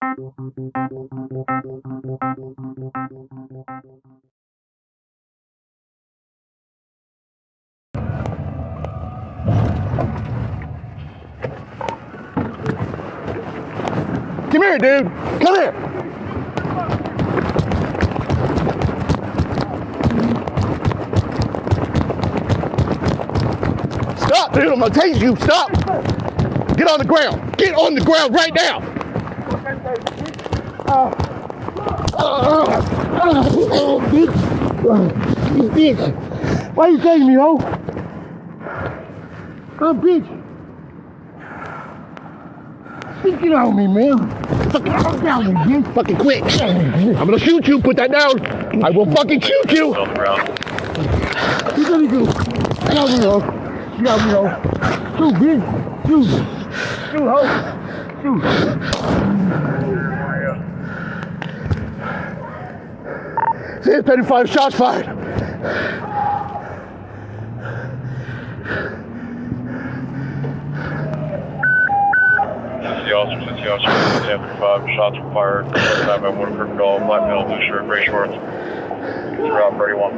Come here, dude. Come here. Stop, dude. I'm gonna tase you. Stop. Get on the ground. Get on the ground right now. Bitch. Why you taking me, ho? Bitch. Get on me, man. Fucking down, you bitch. Fucking quit. I'm gonna shoot you. Put that down. I will fucking shoot you. What you gonna do? Get on me, ho. Get on me, ho. Shoot, bitch. Shoot. Shoot, ho. Shoot. See, 35 shots fired. The officer, 1035 shots were fired. Time by one for call, black male, blue shirt, gray shorts. Route 31.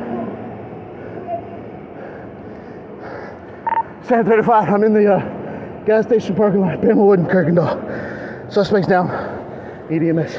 735, I'm in the gas station parking lot, Bamawood and Kirkendall. Suspects down, EDMS.